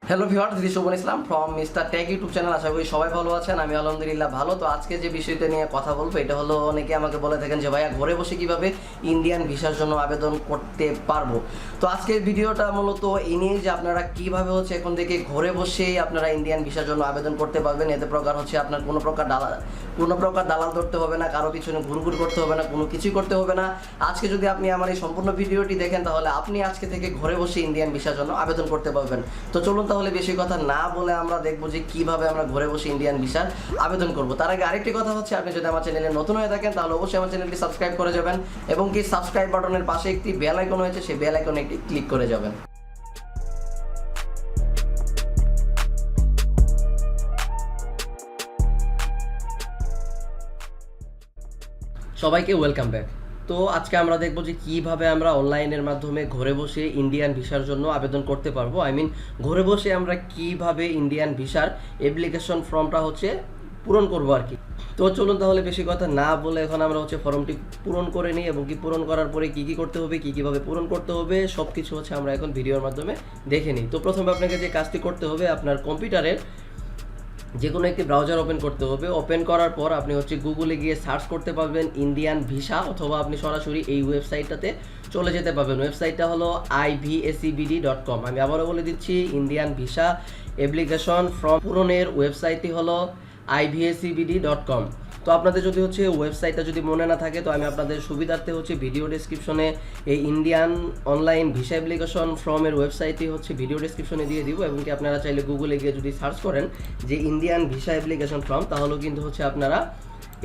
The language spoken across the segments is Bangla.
Hello viewers, this Shovon Islam from Mister Tech YouTube channel. আশা করি সবাই ভালো আছেন। আমি আলহামদুলিল্লাহ ভালো। তো আজকে যে বিষয়টা নিয়ে কথা বলবো এটা হলো, অনেকে আমাকে বলে থাকেন যে ভাইয়া ঘরে বসে কিভাবে ইন্ডিয়ান ভিসার জন্য আবেদন করতে পারবো। তো আজকের ভিডিওটা মূলত এই নিয়ে যে আপনারা কিভাবে এখন থেকে ঘরে বসেই আপনারা ইন্ডিয়ান ভিসার জন্য আবেদন করতে পারবেন। এতে প্রকার আপনার কোনো প্রকার দালাল ধরতে হবে না, কারো পিছনে ঘুরঘুর করতে হবে না, কোনো কিছুই করতে হবে না। আজকে যদি আপনি আমার এই সম্পূর্ণ ভিডিওটি দেখেন তাহলে আপনি আজকে থেকে ঘরে বসে ইন্ডিয়ান ভিসার জন্য আবেদন করতে পারবেন। তো চলুন তাহলে বেশি কথা না বলে আমরা দেখবো যে কিভাবে আমরা ঘরে বসে ইন্ডিয়ান ভিসার আবেদন করব। তার আগে আরেকটি কথা আপনি যদি আমার চ্যানেলে নতুন হয়ে থাকেন তাহলে অবশ্যই আমার চ্যানেলটি সাবস্ক্রাইব করে যাবেন এবং কি সাবস্ক্রাইব বাটনের পাশে একটি বেল আইকন রয়েছে, সেই বেল আইকনে একটি ক্লিক করে যাবেন। সবাইকে ওয়েলকাম ব্যাক। তো আজকে আমরা দেখব যে কিভাবে আমরা অনলাইনের মাধ্যমে ঘরে বসে ইন্ডিয়ান ভিসার জন্য আবেদন করতে পারবো। ঘরে বসে আমরা কিভাবে ইন্ডিয়ান ভিসার অ্যাপ্লিকেশন ফর্মটা পূরণ করবো আর কি। তো চলুন তাহলে বেশি কথা না বলে এখন আমরা ফর্মটি পূরণ করে নিই এবং কি পূরণ করার পরে কি করতে হবে, কিভাবে পূরণ করতে হবে সব কিছু আমরা এখন ভিডিওর মাধ্যমে দেখে নিই। তো প্রথমে আপনাকে যে কাজটি করতে হবে, আপনার কম্পিউটারের যে কোনো একটি ব্রাউজার ওপেন করতে হবে। ওপেন করার পর আপনি গুগলে গিয়ে সার্চ করতে পারবেন ইন্ডিয়ান ভিসা, অথবা আপনি সরাসরি এই ওয়েবসাইটটাতে চলে যেতে পারবেন। ওয়েবসাইটটা হলো ivacbd.com। আমি আবারও বলে দিচ্ছি, ইন্ডিয়ান ভিসা অ্যাপ্লিকেশন ফর্ম পূরণের ওয়েবসাইটটি হলো ivacbd.com। তো আপনাদের যদি ওয়েবসাইটটা যদি মনে না থাকে তো আমি আপনাদের সুবিধার্থে ভিডিও ডেসক্রিপশনে এই ইন্ডিয়ান অনলাইন ভিসা অ্যাপ্লিকেশন ফর্মের ওয়েবসাইটটি ভিডিও ডেসক্রিপশনে দিয়ে দিব, এবং কি আপনারা চাইলে গুগলে গিয়ে যদি সার্চ করেন যে ইন্ডিয়ান ভিসা অ্যাপ্লিকেশন ফর্ম, তাহলেও কিন্তু আপনারা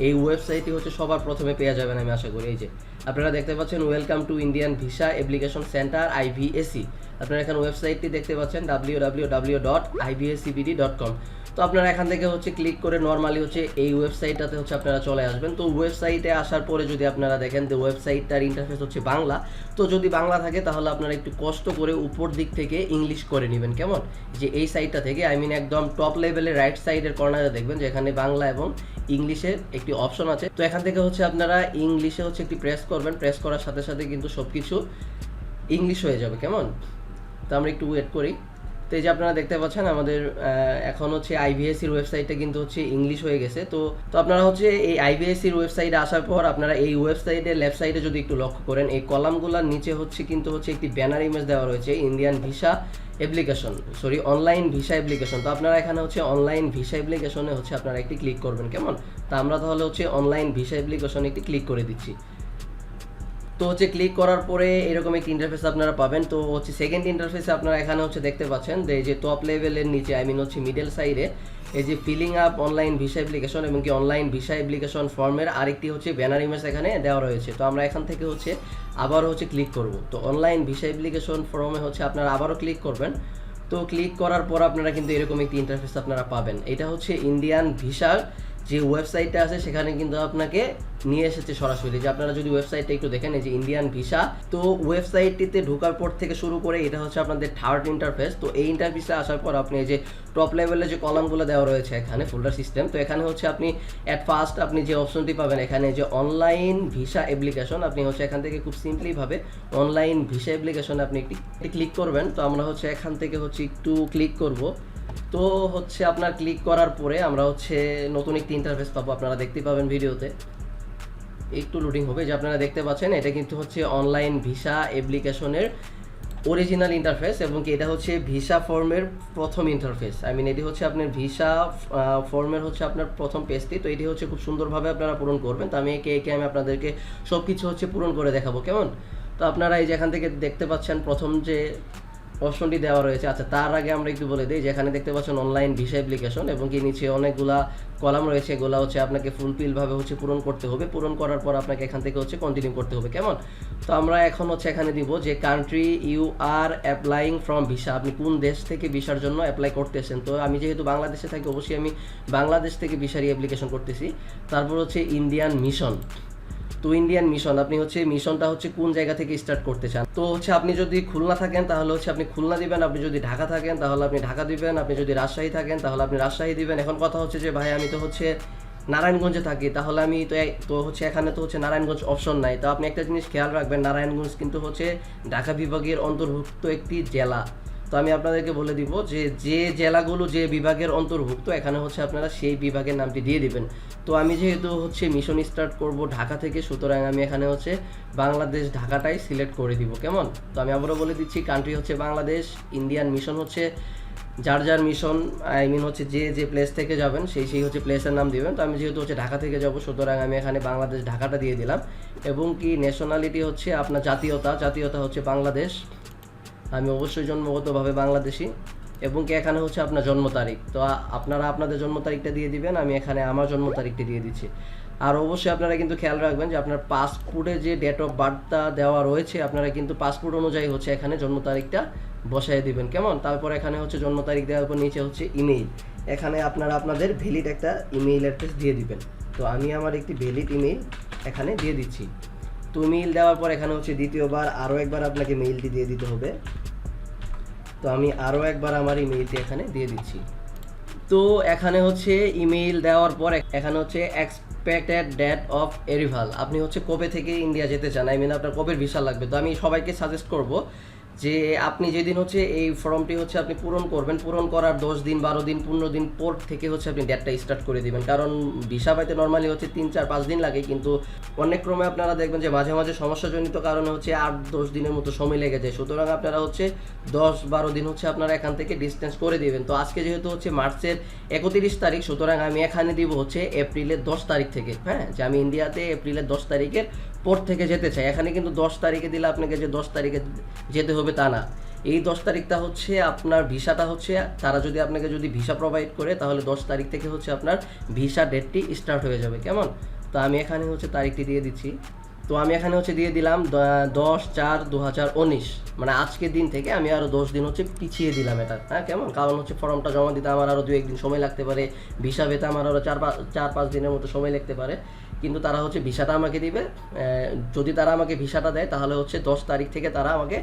এই ওয়েবসাইটটি সবার প্রথমে পেয়ে যাবেন আমি আশা করি। এই যে আপনারা দেখতে পাচ্ছেন welcome to Indian visa application centre IVAC। আপনারা এখানে ওয়েবসাইটটি দেখতে পাচ্ছেন www.ivacbd.com। তো আপনারা এখান থেকে ক্লিক করে নর্মালি এই ওয়েবসাইটটাতে আপনারা চলে আসবেন। তো ওয়েবসাইটে আসার পরে যদি আপনারা দেখেন যে ওয়েবসাইটটার ইন্টারফেস বাংলা, তো যদি বাংলা থাকে তাহলে আপনারা একটু কষ্ট করে উপর দিক থেকে ইংলিশ করে নেবেন। কেমন যে এই সাইটটা থেকে একদম টপ লেভেলের রাইট সাইডের কর্নারে দেখবেন যে এখানে বাংলা এবং ইংলিশের একটি অপশন আছে। তো এখান থেকে আপনারা ইংলিশে একটি প্রেস করবেন। প্রেস করার সাথে সাথে কিন্তু সব কিছু ইংলিশ হয়ে যাবে। কেমন, তো আমরা একটু ওয়েট করি। তো এই যে আপনারা দেখতে পাচ্ছেন আমাদের এখন IVACর ওয়েবসাইটটা কিন্তু ইংলিশ হয়ে গেছে। তো আপনারা এই IVACর ওয়েবসাইটে আসার পর আপনারা এই ওয়েবসাইটের লেফট সাইডে যদি একটু লক্ষ্য করেন, এই কলামগুলোর নিচে কিন্তু একটি ব্যানার ইমেজ দেওয়া রয়েছে Indian visa application, online visa application. তো আপনারা এখানে অনলাইন ভিসা অ্যাপ্লিকেশনে আপনারা একটি ক্লিক করবেন। কেমন, তো আমরা তাহলে অনলাইন ভিসা অ্যাপ্লিকেশনে একটি ক্লিক করে দিচ্ছি। তো ক্লিক করার পরে এরকম একটি ইন্টারফেস আপনারা পাবেন। তো সেকেন্ড ইন্টারফেসে আপনারা এখানে দেখতে পাচ্ছেন যে টপ লেভেলের নিচে মিডল সাইডে এই যে filling up online visa application এবং কি অনলাইন ভিসা অ্যাপ্লিকেশন ফর্মের আরেকটি ব্যানার ইমেজ এখানে দেওয়া রয়েছে। তো আমরা এখান থেকে আবার ক্লিক করব। তো অনলাইন ভিসা অ্যাপ্লিকেশন ফর্মে আপনারা আবারও ক্লিক করবেন। তো ক্লিক করার পর আপনারা কিন্তু এরকম একটি ইন্টারফেস আপনারা পাবেন। এটা ইন্ডিয়ান ভিসার যে ওয়েবসাইটটা আছে সেখানে কিন্তু আপনাকে নিয়ে এসেছে সরাসরি। যে আপনারা যদি ওয়েবসাইটটা একটু দেখেন, এই যে ইন্ডিয়ান ভিসা, তো ওয়েবসাইটটিতে ঢোকার পর থেকে শুরু করে এটা আপনাদের থার্ড ইন্টারফেস। তো এই ইন্টারফেসে আসার পর আপনি এই যে টপ লেভেলে যে কলামগুলো দেওয়া রয়েছে এখানে ফোল্ডার সিস্টেম, তো এখানে আপনি অ্যাট ফার্স্ট আপনি যে অপশনটি পাবেন এখানে যে অনলাইন ভিসা অ্যাপ্লিকেশন, আপনি এখান থেকে খুব সিম্পলিভাবে অনলাইন ভিসা অ্যাপ্লিকেশন আপনি একটি ক্লিক করবেন। তো আমরা এখান থেকে একটু ক্লিক করব। তো আপনার ক্লিক করার পরে আমরা নতুন একটি ইন্টারফেস পাবো। আপনারা দেখতে পাবেন ভিডিওতে একটু লোডিং হবে। যে আপনারা দেখতে পাচ্ছেন এটা কিন্তু অনলাইন ভিসা অ্যাপ্লিকেশনের অরিজিনাল ইন্টারফেস, এবং কি এটা ভিসা ফর্মের প্রথম ইন্টারফেস। এটি আপনার ভিসা ফর্মের আপনার প্রথম পেজটি। তো এটি খুব সুন্দরভাবে আপনারা পূরণ করবেন। তো আমি আমি আপনাদেরকে সব কিছু পূরণ করে দেখাবো। কেমন, তো আপনারা এই যে এখান থেকে দেখতে পাচ্ছেন প্রথম যে অপশনটি দেওয়া রয়েছে। আচ্ছা, তার আগে আমরা একটু বলে দিই যে এখানে দেখতে পাচ্ছেন অনলাইন ভিসা অ্যাপ্লিকেশন এবং কি নিচে অনেকগুলা কলাম রয়েছে। এগুলো আপনাকে ফুলফিলভাবে পূরণ করতে হবে। পূরণ করার পর আপনাকে এখান থেকে কন্টিনিউ করতে হবে। কেমন, তো আমরা এখন এখানে দিব যে country you are applying from visa, আপনি কোন দেশ থেকে ভিসার জন্য অ্যাপ্লাই করতেছেন। তো আমি যেহেতু বাংলাদেশে থাকি অবশ্যই আমি বাংলাদেশ থেকে ভিসারই অ্যাপ্লিকেশন করতেছি। তারপর ইন্ডিয়ান মিশন। তো ইন্ডিয়ান মিশন আপনি মিশনটা কোন জায়গা থেকে স্টার্ট করতে চান। তো আপনি যদি খুলনা থাকেন তাহলে আপনি খুলনা দিবেন, আপনি যদি ঢাকা থাকেন তাহলে আপনি ঢাকা দিবেন, আপনি যদি রাজশাহী থাকেন তাহলে আপনি রাজশাহী দিবেন। এখন কথা যে ভাই আমি তো নারায়ণগঞ্জে থাকি, তাহলে আমি তো এখানে তো নারায়ণগঞ্জ অপশন নাই। তো আপনি একটা জিনিস খেয়াল রাখবেন, নারায়ণগঞ্জ কিন্তু ঢাকা বিভাগের অন্তর্ভুক্ত একটি জেলা। তো তো আমি আপনাদেরকে বলে দিব যে যে জেলাগুলো যে বিভাগের অন্তর্ভুক্ত এখানে হচ্ছে আপনারা সেই বিভাগের নামটি দিয়ে দিবেন। তো আমি যেহেতু হচ্ছে মিশন স্টার্ট করব ঢাকা থেকে, সুতরাং আমি এখানে হচ্ছে বাংলাদেশ ঢাকাটাই সিলেক্ট করে দিব। কেমন? তো আমি আবারও বলে দিচ্ছি, কান্ট্রি হচ্ছে বাংলাদেশ, ইন্ডিয়ান মিশন হচ্ছে যার যার মিশন, আই মিন হচ্ছে যে যে প্লেস থেকে যাবেন সেই হচ্ছে প্লেসের নাম দিবেন। তো আমি যেহেতু হচ্ছে ঢাকা থেকে যাব, সুতরাং আমি এখানে বাংলাদেশ ঢাকাটা দিয়ে দিলাম। এবং কি ন্যাশনালিটি হচ্ছে আপনার জাতীয়তা হচ্ছে বাংলাদেশ, আমি অবশ্যই জন্মগতভাবে বাংলাদেশি। এবং কি এখানে হচ্ছে আপনার জন্ম তারিখ, তো আপনারা আপনাদের জন্ম তারিখটা দিয়ে দিবেন, আমি এখানে আমার জন্ম তারিখটি দিয়ে দিচ্ছি। আর অবশ্যই আপনারা কিন্তু খেয়াল রাখবেন যে আপনার পাসপোর্টে যে ডেট অফ বার্থটা দেওয়া রয়েছে আপনারা কিন্তু পাসপোর্ট অনুযায়ী হচ্ছে এখানে জন্ম তারিখটা বসায় দিবেন। কেমন? তারপর এখানে হচ্ছে জন্ম তারিখ দেওয়ার পর নিচে হচ্ছে ইমেইল, এখানে আপনারা আপনাদের ভ্যালিড একটা ইমেইল অ্যাড্রেস দিয়ে দিবেন। তো আমি আমার একটি ভ্যালিড ইমেইল এখানে দিয়ে দিচ্ছি। তো মেইল দেওয়ার পর এখানে হচ্ছে দ্বিতীয়বার আরও একবার আপনাকে মেইলটি দিয়ে দিতে হবে। তো আমি আরও একবার আমার ইমেইলটি এখানে দিয়ে দিচ্ছি। তো এখানে হচ্ছে ইমেইল দেওয়ার পর এখানে হচ্ছে এক্সপেক্টেড ডেট অফ অ্যারাইভাল, আপনি হচ্ছে কবে থেকে ইন্ডিয়া যেতে চান, আই মিন আপনার কবে ভিসা লাগবে। তো আমি সবাইকে সাজেস্ট করব যে আপনি যেদিন হচ্ছে এই ফর্মটি হচ্ছে আপনি পূরণ করবেন, পূরণ করার 10 দিন 12 দিন 15 দিন পর থেকে হচ্ছে আপনি ডেটটা স্টার্ট করে দিবেন। কারণ ভিসা পাইতে নর্মালি হচ্ছে 3-4-5 দিন লাগে, কিন্তু অনেক ক্রমে আপনারা দেখবেন যে মাঝে মাঝে সমস্যাজনিত কারণে হচ্ছে 8-10 দিনের মতো সময় লেগে যায়। সুতরাং আপনারা হচ্ছে 10-12 দিন হচ্ছে আপনারা এখান থেকে ডিস্টেন্স করে দিবেন। তো আজকে যেহেতু হচ্ছে মার্চের 31 তারিখ, সুতরাং আমি এখানে দিব হচ্ছে এপ্রিলের 10 তারিখ থেকে, হ্যাঁ, যে আমি ইন্ডিয়াতে এপ্রিলের 10 তারিখের পর থেকে যেতে চাই। এখানে কিন্তু 10 তারিখে দিলে আপনাকে যে 10 তারিখে যেতে হবে তা না, এই 10 তারিখটা হচ্ছে আপনার ভিসাটা হচ্ছে তারা যদি আপনাকে যদি ভিসা প্রোভাইড করে তাহলে 10 তারিখ থেকে হচ্ছে আপনার ভিসা ডেটটি স্টার্ট হয়ে যাবে। কেমন? তো আমি এখানে হচ্ছে তারিখটি দিয়ে দিচ্ছি। তো আমি এখানে হচ্ছে দিয়ে দিলাম 10/4/2019, মানে আজকের দিন থেকে আমি আরও 10 দিন হচ্ছে পিছিয়ে দিলাম এটা, হ্যাঁ। কেমন? কারণ হচ্ছে ফর্মটা জমা দিতে আমার আরও 2-1 দিন সময় লাগতে পারে, ভিসা পেতে আমার আরও 4-5 দিনের মতো সময় লাগতে পারে। কিন্তু তারা হচ্ছে ভিসাটা আমাকে দিবে, যদি তারা আমাকে ভিসাটা দেয় তাহলে হচ্ছে 10 তারিখ থেকে তারা আমাকে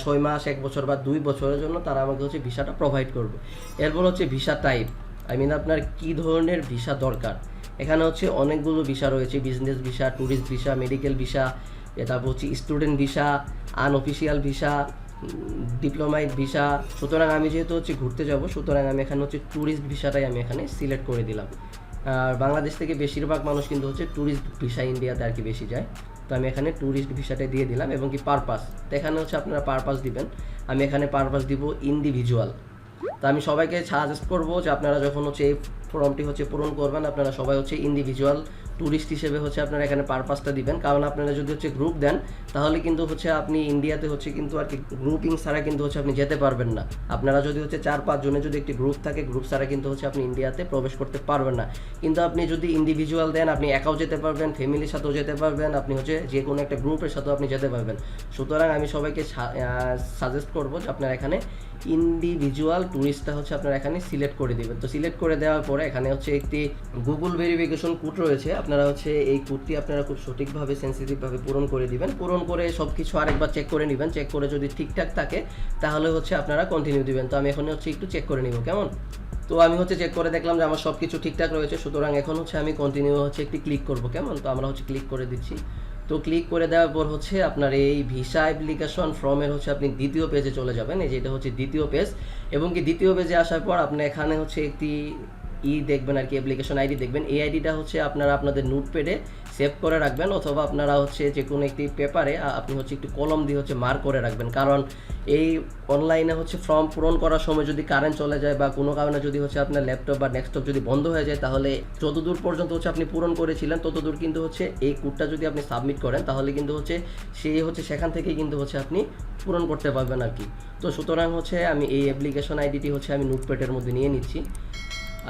6 মাস 1 বছর বা 2 বছরের জন্য তারা আমাকে হচ্ছে ভিসাটা প্রোভাইড করবে। এরপর হচ্ছে ভিসা টাইপ, আই মিন আপনার কী ধরনের ভিসা দরকার। এখানে হচ্ছে অনেকগুলো ভিসা রয়েছে, business visa, tourist visa, medical visa, তারপর হচ্ছে student visa, unofficial visa, diplomat visa. সুতরাং আমি যেহেতু হচ্ছে ঘুরতে যাব, সুতরাং আমি এখানে হচ্ছে ট্যুরিস্ট ভিসাটাই আমি এখানে সিলেক্ট করে দিলাম। আর বাংলাদেশ থেকে বেশিরভাগ মানুষ কিন্তু হচ্ছে ট্যুরিস্ট ভিসা ইন্ডিয়াতে আর কি বেশি যায়। তো আমি এখানে ট্যুরিস্ট ভিসাটাই দিয়ে দিলাম। এবং কি পারপাস, তো এখানে হচ্ছে আপনারা পারপাস দিবেন, আমি এখানে পারপাস দিব ইন্ডিভিজুয়াল। তো আমি সবাইকে সাজেস্ট করবো যে আপনারা যখন হচ্ছে এই ফর্মটি হচ্ছে পূরণ করবেন আপনারা সবাই হচ্ছে ইন্ডিভিজুয়াল ট্যুরিস্ট হিসেবে হচ্ছে আপনারা এখানে পারপাসটা দিবেন। কারণ আপনারা যদি হচ্ছে গ্রুপ দেন তাহলে কিন্তু হচ্ছে আপনি ইন্ডিয়াতে হচ্ছে কিন্তু আর কি গ্রুপিং ছাড়া কিন্তু হচ্ছে আপনি যেতে পারবেন না। আপনারা যদি হচ্ছে 4-5 জনের যদি একটি গ্রুপ থাকে, গ্রুপ ছাড়া কিন্তু হচ্ছে আপনি ইন্ডিয়াতে প্রবেশ করতে পারবেন না। কিন্তু আপনি যদি ইন্ডিভিজুয়াল দেন আপনি একাও যেতে পারবেন, ফ্যামিলির সাথেও যেতে পারবেন, আপনি হচ্ছে যে কোনো একটা গ্রুপের সাথেও আপনি যেতে পারবেন। সুতরাং আমি সবাইকে সাজেস্ট করবো যে আপনারা এখানে ইন্ডিভিজুয়াল ট্যুরিস্টটা হচ্ছে আপনারা এখানে সিলেক্ট করে দেবেন। তো সিলেক্ট করে দেওয়ার পরে এখানে হচ্ছে একটি গুগল ভেরিফিকেশন কোড রয়েছে, আপনারা হচ্ছে এই কোডটি আপনারা খুব সঠিকভাবে সেন্সিটিভভাবে পূরণ করে দিবেন। পূরণ করে সব কিছু আরেকবার চেক করে নেবেন, চেক করে যদি ঠিকঠাক থাকে তাহলে হচ্ছে আপনারা কন্টিনিউ দিবেন। তো আমি এখন হচ্ছে একটু চেক করে নিব। কেমন? তো আমি হচ্ছে চেক করে দেখলাম যে আমার সব কিছু ঠিকঠাক রয়েছে, সুতরাং এখন হচ্ছে আমি কন্টিনিউ হচ্ছে একটি ক্লিক করব। কেমন? তো আমরা হচ্ছে ক্লিক করে দিচ্ছি। তো ক্লিক করে দেওয়ার পর হচ্ছে আপনার এই ভিসা অ্যাপ্লিকেশন ফর্মের হচ্ছে আপনি দ্বিতীয় পেজে চলে যাবেন, এই যেটা হচ্ছে দ্বিতীয় পেজ। এবং কি দ্বিতীয় পেজে আসার পর আপনি এখানে হচ্ছে একটি দেখবেন আর কি, অ্যাপ্লিকেশন আইডি দেখবেন। এই আইডিটা হচ্ছে আপনারা আপনাদের নোটপ্যাডে সেভ করে রাখবেন, অথবা আপনারা হচ্ছে যে কোনো একটি পেপারে আপনি হচ্ছে একটু কলম দিয়ে হচ্ছে মার্ক করে রাখবেন। কারণ এই অনলাইনে হচ্ছে ফর্ম পূরণ করার সময় যদি কারেন্ট চলে যায় বা কোনো কারণে যদি হচ্ছে আপনার ল্যাপটপ বা ডেস্কটপ যদি বন্ধ হয়ে যায় তাহলে যতদূর পর্যন্ত হচ্ছে আপনি পূরণ করেছিলেন ততদূর কিন্তু হচ্ছে এই কোডটা যদি আপনি সাবমিট করেন তাহলে কিন্তু হচ্ছে সেই হচ্ছে সেখান থেকেই কিন্তু হচ্ছে আপনি পূরণ করতে পারবেন আর কি। তো সুতরাং হচ্ছে আমি এই অ্যাপ্লিকেশন আইডিটি হচ্ছে আমি নোটপ্যাডের মধ্যে নিয়ে নিচ্ছি।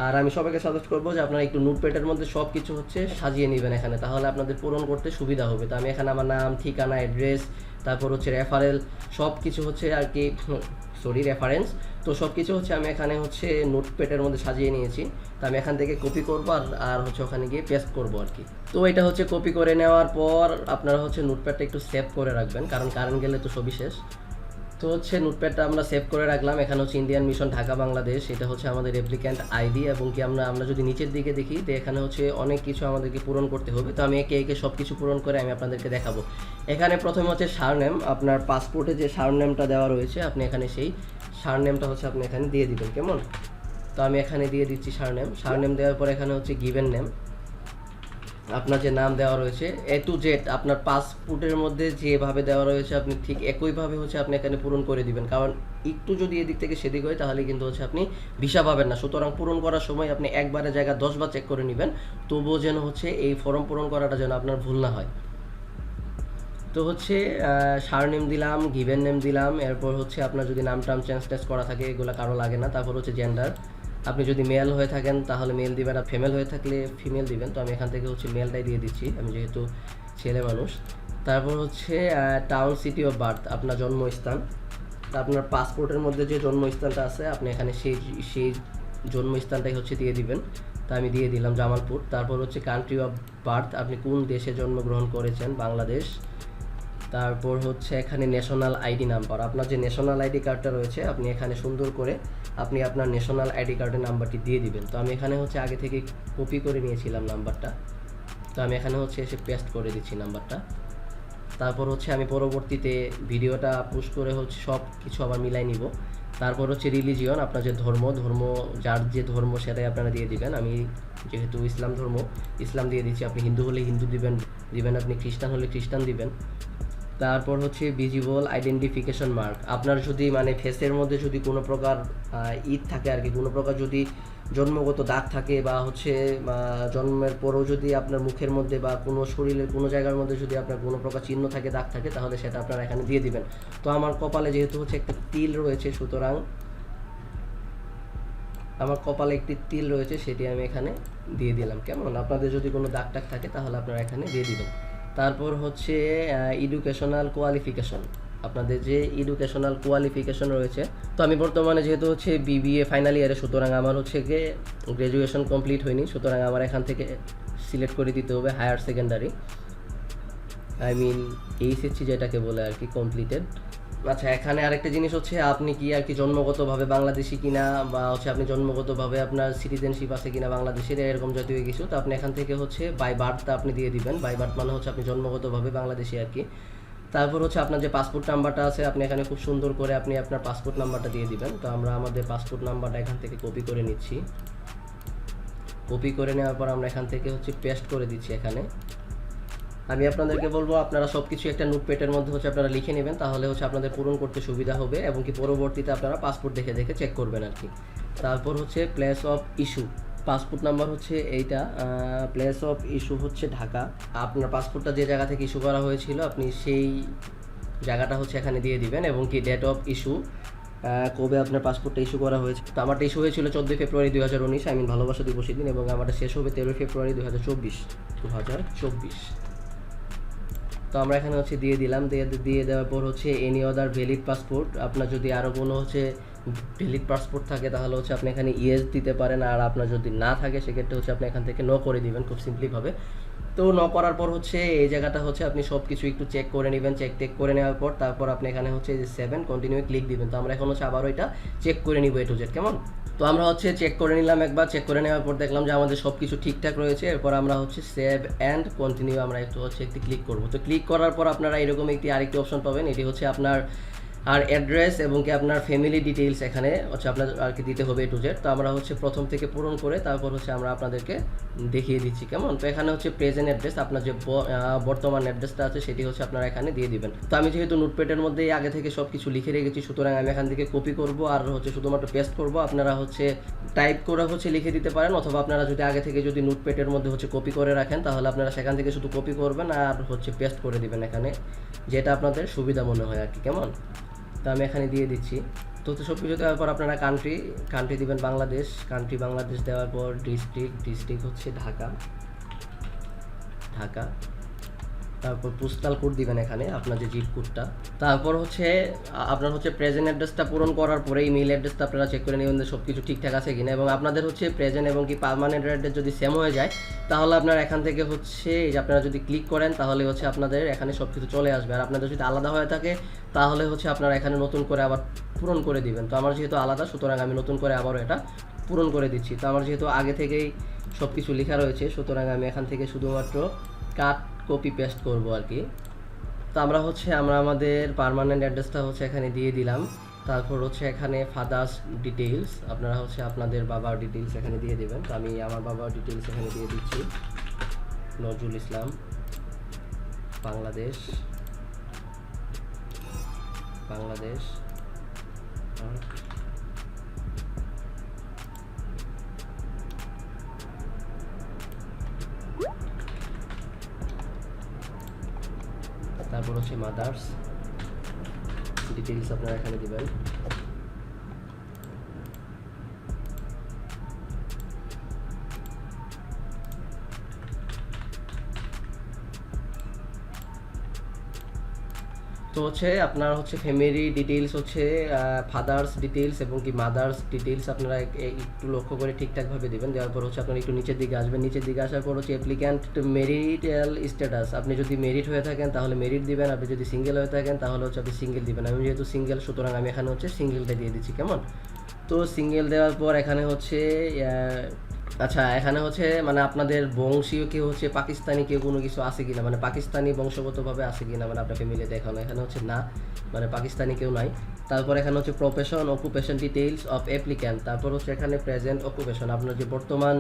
আর আমি সবাইকে সাজেস্ট করবো যে আপনারা একটু নোটপ্যাডের মধ্যে সব কিছু হচ্ছে সাজিয়ে নেবেন এখানে, তাহলে আপনাদের পূরণ করতে সুবিধা হবে। তো আমি এখানে আমার নাম, ঠিকানা, অ্যাড্রেস, তারপর হচ্ছে রেফারেল, সব কিছু হচ্ছে আর কি, রেফারেন্স, তো সব কিছু হচ্ছে আমি এখানে হচ্ছে নোটপ্যাডের মধ্যে সাজিয়ে নিয়েছি। তো আমি এখান থেকে কপি করবো আর হচ্ছে ওখানে গিয়ে পেস্ট করবো আর কি। তো এটা হচ্ছে কপি করে নেওয়ার পর আপনারা হচ্ছে নোটপ্যাডটা একটু সেভ করে রাখবেন, কারণ কারেন্ট গেলে তো সবই শেষ। তো হচ্ছে নোটপ্যাডটা আমরা সেভ করে রাখলাম। এখানে হচ্ছে ইন্ডিয়ান মিশন ঢাকা বাংলাদেশ, এটা হচ্ছে আমাদের অ্যাপ্লিক্যান্ট আইডি। এবং কি আমরা যদি নিচের দিকে দেখি তো এখানে হচ্ছে অনেক কিছু আমাদেরকে পূরণ করতে হবে। তো আমি একে একে সব কিছু পূরণ করে আমি আপনাদেরকে দেখাবো। এখানে প্রথমে হচ্ছে সারনেম, আপনার পাসপোর্টে যে সারনেমটা দেওয়া রয়েছে আপনি এখানে সেই সারনেমটা হচ্ছে আপনি এখানে দিয়ে দিবেন, কেমন? তো আমি এখানে দিয়ে দিচ্ছি সারনেম দেওয়ার পর এখানে হচ্ছে গিভেন নেম, আপনার যে নাম দেওয়া রয়েছে এ টু জেড আপনার পাসপোর্টের মধ্যে যেভাবে দেওয়া রয়েছে আপনি ঠিক একইভাবে হচ্ছে আপনি এখানে পূরণ করে দিবেন, কারণ একটু যদি এদিক থেকে সেদিক হয় তাহলে কিন্তু হচ্ছে আপনি ভিসা পাবেন না। সুতরাং পূরণ করার সময় আপনি একবারে জায়গা 10 বার চেক করে নেবেন, তবুও যেন হচ্ছে এই ফর্ম পূরণ করাটা যেন আপনার ভুল না হয়। তো হচ্ছে সারনেম দিলাম, গিভেন নেম দিলাম, এরপর হচ্ছে আপনার যদি নাম টাম চেঞ্জ করা থাকে এগুলো কারো লাগে না। তারপর হচ্ছে জেন্ডার, আপনি যদি মেল হয়ে থাকেন তাহলে মেল দিবেন, আর ফিমেল হয়ে থাকলে ফিমেল দিবেন। তো আমি এখান থেকে হচ্ছে মেলটাই দিয়ে দিচ্ছি, আমি যেহেতু ছেলে মানুষ। তারপর হচ্ছে টাউন সিটি অফ বার্থ, আপনার জন্মস্থান, আপনার পাসপোর্টের মধ্যে যে জন্মস্থানটা আছে আপনি এখানে সেই জন্মস্থানটাই হচ্ছে দিয়ে দিবেন। তা আমি দিয়ে দিলাম জামালপুর। তারপর হচ্ছে কান্ট্রি অফ বার্থ, আপনি কোন দেশে জন্মগ্রহণ করেছেন, বাংলাদেশ। তারপর হচ্ছে এখানে ন্যাশনাল আইডি নাম্বার, আপনার যে ন্যাশনাল আইডি কার্ডটা রয়েছে আপনি এখানে সুন্দর করে আপনি আপনার ন্যাশনাল আইডি কার্ডের নাম্বারটি দিয়ে দিবেন। তো আমি এখানে হচ্ছে আগে থেকে কপি করে নিয়েছিলাম নাম্বারটা, তো আমি এখানে হচ্ছে এসে পেস্ট করে দিচ্ছি নাম্বারটা। তারপর হচ্ছে আমি পরবর্তীতে ভিডিওটা পুশ করে হচ্ছে সব কিছু আবার মিলাই নিব। তারপর হচ্ছে রিলিজিয়ন, আপনার যে ধর্ম যার যে ধর্ম সেটাই আপনারা দিয়ে দিবেন। আমি যেহেতু ইসলাম দিয়ে দিচ্ছি, আপনি হিন্দু হলে হিন্দু দিবেন, আপনি খ্রিস্টান হলে খ্রিস্টান দিবেন। তারপর হচ্ছে ভিজিবল আইডেন্টিফিকেশন মার্ক, আপনার যদি মানে ফেসের মধ্যে যদি কোনো প্রকার ঈদ থাকে আর কি, কোনো প্রকার যদি জন্মগত দাগ থাকে বা হচ্ছে জন্মের পরেও যদি আপনার মুখের মধ্যে বা কোনো শরীরের কোনো জায়গার মধ্যে যদি আপনার কোনো প্রকার চিহ্ন থাকে, দাগ থাকে, তাহলে সেটা আপনারা এখানে দিয়ে দিবেন। তো আমার কপালে যেহেতু হচ্ছে একটা তিল রয়েছে, সুতরাং আমার কপালে একটি তিল রয়েছে, সেটি আমি এখানে দিয়ে দিলাম, কেমন? আপনাদের যদি কোনো দাগ টাগ থাকে তাহলে আপনারা এখানে দিয়ে দিবেন। তারপর হচ্ছে এডুকেশনাল কোয়ালিফিকেশন, আপনাদের যে এডুকেশনাল কোয়ালিফিকেশন রয়েছে। তো আমি বর্তমানে যেহেতু হচ্ছে বিবিএ ফাইনাল ইয়ারে, সুতরাং আমার হচ্ছে গিয়ে গ্র্যাজুয়েশন কমপ্লিট হয়নি, সুতরাং আমার এখান থেকে সিলেক্ট করে দিতে হবে হায়ার সেকেন্ডারি, এইচএসসি যেটাকে বলে আর কি, কমপ্লিটেড। আচ্ছা, এখানে আরেকটা জিনিস হচ্ছে আপনি কি আর কি জন্মগতভাবে বাংলাদেশি কিনা, বা হচ্ছে আপনি জন্মগতভাবে আপনার সিটিজেনশিপ আছে কিনা বাংলাদেশের, এরকম জাতীয় কিছু। তো আপনি এখান থেকে হচ্ছে বাই বার্থটা আপনি দিয়ে দিবেন, বাই বার্থ মানে হচ্ছে আপনি জন্মগতভাবে বাংলাদেশি আর কি। তারপর হচ্ছে আপনার যে পাসপোর্ট নাম্বারটা আছে আপনি এখানে খুব সুন্দর করে আপনি আপনার পাসপোর্ট নাম্বারটা দিয়ে দিবেন। তো আমরা আমাদের পাসপোর্ট নাম্বারটা এখান থেকে কপি করে নিচ্ছি, কপি করে নেওয়ার পর আমরা এখান থেকে হচ্ছে পেস্ট করে দিচ্ছি এখানে। আমি আপনাদেরকে বলবো আপনারা সব কিছু একটা নোটপ্যাডের মধ্যে হচ্ছে আপনারা লিখে নেবেন, তাহলে হচ্ছে আপনাদের পূরণ করতে সুবিধা হবে, এবং কি পরবর্তীতে আপনারা পাসপোর্ট দেখে দেখে চেক করবেন আর কি। তারপর হচ্ছে place of issue, passport number হচ্ছে এইটা, প্লেস অফ ইস্যু হচ্ছে ঢাকা। আপনার পাসপোর্টটা যে জায়গা থেকে ইস্যু করা হয়েছিল আপনি সেই জায়গাটা হচ্ছে এখানে দিয়ে দিবেন, এবং কি ডেট অফ ইস্যু, কবে আপনার পাসপোর্টটা ইস্যু করা হয়েছে। তো আমারটা ইস্যু হয়েছিল 14 ফেব্রুয়ারি 2019, ভালোবাসা দিবসের দিন, এবং আমারটা শেষ হবে 13 ফেব্রুয়ারি 2024। তো আমরা এখানে হচ্ছে দিয়ে দিলাম, দিয়ে দেওয়ার পর হচ্ছে এনি আদার ভ্যালিড পাসপোর্ট, আপনার যদি আরও কোনো হচ্ছে ভ্যালিড পাসপোর্ট থাকে তাহলে হচ্ছে আপনি এখানে ইয়েস দিতে পারেন, আর আপনার যদি না থাকে সেক্ষেত্রে হচ্ছে আপনি এখান থেকে নো করে দিবেন খুব সিম্পলিভাবে। তো নো করার পর হচ্ছে এই জায়গাটা হচ্ছে আপনি সব কিছু একটু চেক করে নেবেন, চেক করে নেওয়ার পর তারপর আপনি এখানে হচ্ছে 7 কন্টিনিউ ক্লিক দিবেন। তো আমরা এখন হচ্ছে আবার ওইটা চেক করে নিব এ টু জেড, কেমন? তো আমরা হচ্ছে চেক করে নিলাম একবার, চেক করে নেওয়ার পর দেখলাম যে আমাদের সব কিছু ঠিকঠাক রয়েছে। এরপর আমরা হচ্ছে সেভ অ্যান্ড কন্টিনিউ আমরা একটু ক্লিক করব। তো ক্লিক করার পর আপনারা এরকম আরেকটি অপশন পাবেন, এটি হচ্ছে আপনার আর অ্যাড্রেস এবং কি আপনার ফ্যামিলি ডিটেইলস এখানে হচ্ছে আপনার আর কি দিতে হবে এ টু জেড। তো আমরা হচ্ছে প্রথম থেকে পূরণ করে তারপর হচ্ছে আমরা আপনাদেরকে দেখিয়ে দিচ্ছি, কেমন? তো এখানে হচ্ছে প্রেজেন্ট অ্যাড্রেস, আপনার যে বর্তমান অ্যাড্রেসটা আছে সেটি হচ্ছে আপনারা এখানে দিয়ে দিবেন। তো আমি যেহেতু নোটপ্যাডের মধ্যেই আগে থেকে সব কিছু লিখে রেখেছি, সুতরাং আমি এখান থেকে কপি করব আর হচ্ছে শুধুমাত্র পেস্ট করব। আপনারা হচ্ছে টাইপ করে হচ্ছে লিখে দিতে পারেন, অথবা আপনারা যদি আগে থেকে যদি নোটপ্যাডের মধ্যে হচ্ছে কপি করে রাখেন তাহলে আপনারা সেখান থেকে শুধু কপি করবেন আর হচ্ছে পেস্ট করে দিবেন এখানে, যেটা আপনাদের সুবিধা মনে হয় আর কি, কেমন? তো আমি এখানে দিয়ে দিচ্ছি। তো সব কিছু দেওয়ার পর আপনারা কান্ট্রি দিবেন বাংলাদেশ, বাংলাদেশ দেওয়ার পর ডিস্ট্রিক্ট হচ্ছে ঢাকা, তারপর পোস্টাল কোড দিবেন এখানে আপনার যে জিপ কোডটা। তারপর হচ্ছে আপনার হচ্ছে প্রেজেন্ট অ্যাড্রেসটা পূরণ করার পরে ইমেইল অ্যাড্রেসটা আপনারা চেক করে নেবেন সব কিছু ঠিকঠাক আছে কিনা, এবং আপনাদের হচ্ছে প্রেজেন্ট এবং কি পার্মানেন্ট অ্যাড্রেস যদি সেম হয়ে যায় তাহলে আপনার এখান থেকে হচ্ছে এই যে আপনারা যদি ক্লিক করেন তাহলে হচ্ছে আপনাদের এখানে সব কিছু চলে আসবে। আর আপনাদের যদি আলাদা হয়ে থাকে তাহলে হচ্ছে আপনারা এখানে নতুন করে আবার পূরণ করে দিবেন। তো আমার যেহেতু আলাদা, সুতরাং আমি নতুন করে আবারও এটা পূরণ করে দিচ্ছি। তো আমার যেহেতু আগে থেকেই সব কিছু লেখা রয়েছে, সুতরাং আমি এখান থেকে শুধুমাত্র কাট কপি পেস্ট করব আর কি। তো আমরা আমাদের পার্মানেন্ট অ্যাড্রেসটা হচ্ছে এখানে দিয়ে দিলাম, তারপর হচ্ছে এখানে ফাদার্স ডিটেইলস, আপনারা হচ্ছে আপনাদের বাবার ডিটেইলস এখানে দিয়ে দেবেন। তো আমি আমার বাবার ডিটেইলস এখানে দিয়ে দিচ্ছি, নজরুল ইসলাম, বাংলাদেশ, বাংলাদেশ। তারপর হচ্ছে মাদার্স ডিটেইলস আপনারা এখানে দিবেন। তো হচ্ছে আপনার হচ্ছে ফ্যামিলি ডিটেইলস হচ্ছে ফাদার্স ডিটেইলস এবং কি মাদার্স ডিটেইলস আপনারা একটু লক্ষ্য করে ঠিকঠাকভাবে দিবেন। দেওয়ার পর হচ্ছে আপনারা একটু নিচের দিকে আসবেন, নিচের দিকে আসার পর হচ্ছে অ্যাপ্লিক্যান্ট মেরিটাল স্ট্যাটাস, আপনি যদি মেরিট হয়ে থাকেন তাহলে মেরিট দিবেন, আপনি যদি সিঙ্গেল হয়ে থাকেন তাহলে হচ্ছে আপনি সিঙ্গেল দিবেন। আমি যেহেতু সিঙ্গেল সুতরাং আমি এখানে হচ্ছে সিঙ্গেলটা দিয়ে দিচ্ছি, কেমন। তো সিঙ্গেল দেওয়ার পর এখানে হচ্ছে আচ্ছা এখানে হচ্ছে মানে আপনাদের বংশীয় কেউ হচ্ছে পাকিস্তানি কেউ কোনো কিছু আছে কিনা, মানে পাকিস্তানি বংশগতভাবে আছে কিনা, মানে আপনার ফ্যামিলিতে এখানে এখানে হচ্ছে না, মানে পাকিস্তানি কেউ নাই। তারপর এখানে হচ্ছে profession occupation details of applicant, তারপর হচ্ছে এখানে প্রেজেন্ট অকুপেশন, আপনার যে বর্তমান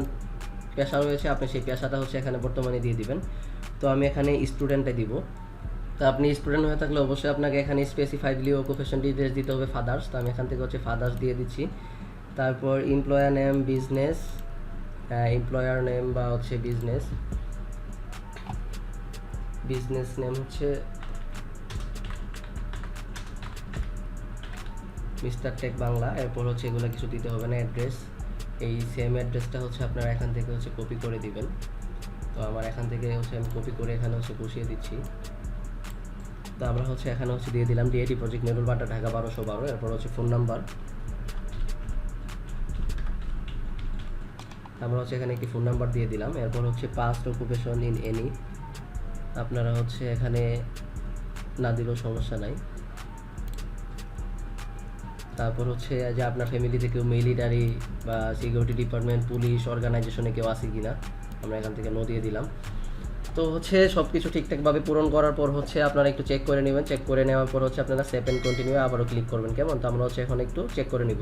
পেশা রয়েছে আপনি সেই পেশাটা হচ্ছে এখানে বর্তমানে দিয়ে দিবেন। তো আমি এখানে স্টুডেন্টে দিব। তো আপনি স্টুডেন্ট হয়ে থাকলে অবশ্যই আপনাকে এখানে স্পেসিফাইডলি অকুপেশন ডিটেইলস দিতে হবে ফাদার্স, তো আমি এখান থেকে হচ্ছে ফাদার্স দিয়ে দিচ্ছি। তারপর employer name business, employer name বা হচ্ছে বিজনেস নেম হচ্ছে মিস্টার টেক বাংলা। এরপর হচ্ছে এগুলো কিছু দিতে হবে না। অ্যাড্রেস, এই সেম অ্যাড্রেসটা হচ্ছে আপনারা এখান থেকে হচ্ছে কপি করে দিবেন। তো আমার এখান থেকে হচ্ছে আমি কপি করে এখানে হচ্ছে বসিয়ে দিচ্ছি। তো আমরা হচ্ছে এখানে হচ্ছে দিয়ে দিলাম ডিআইটি প্রজেক্ট নেরুলবাটা ঢাকা 1212। এরপর হচ্ছে ফোন নাম্বার, আমরা হচ্ছে এখানে একটি ফোন নাম্বার দিয়ে দিলাম। এরপর হচ্ছে পাস্ট অকুপেশন ইন এনি, আপনারা হচ্ছে এখানে না দিলেও সমস্যা নাই। তারপর হচ্ছে যে আপনার ফ্যামিলিতে কেউ মিলিটারি বা সিকিউরিটি ডিপার্টমেন্ট পুলিশ অর্গানাইজেশনে কেউ আছে কিনা, আমরা এখান থেকে নো দিয়ে দিলাম। তো হচ্ছে সব কিছু ঠিকঠাকভাবে পূরণ করার পর হচ্ছে আপনারা একটু চেক করে নেবেন। চেক করে নেওয়ার পর হচ্ছে আপনারা সেভ এন্ড কন্টিনিউ আবারও ক্লিক করবেন, কেমন। তো আমরা হচ্ছে এখন একটু চেক করে নিব।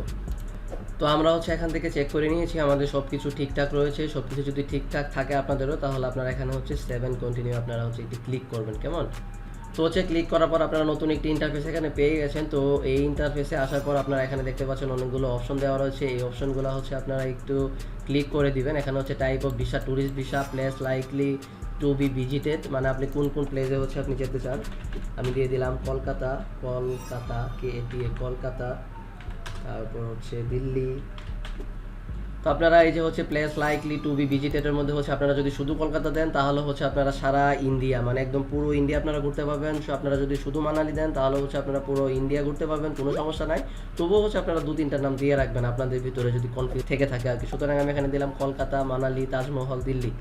তো আমরা হচ্ছে এখান থেকে চেক করে নিয়েছি, আমাদের সব কিছু ঠিকঠাক রয়েছে। সব কিছু যদি ঠিকঠাক থাকে আপনাদেরও, তাহলে আপনারা এখানে হচ্ছে সেভ এন্ড কন্টিনিউ আপনারা হচ্ছে একটু ক্লিক করবেন, কেমন। তো হচ্ছে ক্লিক করার পর আপনারা নতুন একটি ইন্টারফেস এখানে পেয়ে গেছেন। তো এই ইন্টারফেসে আসার পর আপনারা এখানে দেখতে পাচ্ছেন অনেকগুলো অপশন দেওয়া রয়েছে। এই অপশনগুলো হচ্ছে আপনারা একটু ক্লিক করে দিবেন। এখানে হচ্ছে type of visa, tourist visa, place likely to be visited, মানে আপনি কোন কোন প্লেসে হচ্ছে আপনি যেতে চান। আমি দিয়ে দিলাম কলকাতা, কলকাতা, তারপর হচ্ছে দিল্লি। তো আপনারা এই যে হচ্ছে প্লেস লাইকলি টু বি ভিজিটেডের মধ্যে হচ্ছে আপনারা যদি শুধু কলকাতা দেন তাহলে হচ্ছে আপনারা সারা ইন্ডিয়া মানে একদম পুরো ইন্ডিয়া আপনারা ঘুরতে পারবেন। আপনারা যদি শুধু মানালি দেন তাহলে হচ্ছে আপনারা পুরো ইন্ডিয়া ঘুরতে পারবেন, কোনো সমস্যা নাই। তবুও হচ্ছে আপনারা 2-3টা নাম দিয়ে রাখবেন আপনাদের ভিতরে যদি কনফিউজ থেকে থাকে আর কি। সুতরাং আমি এখানে দিলাম কলকাতা, মানালি, তাজমহল, দিল্লি।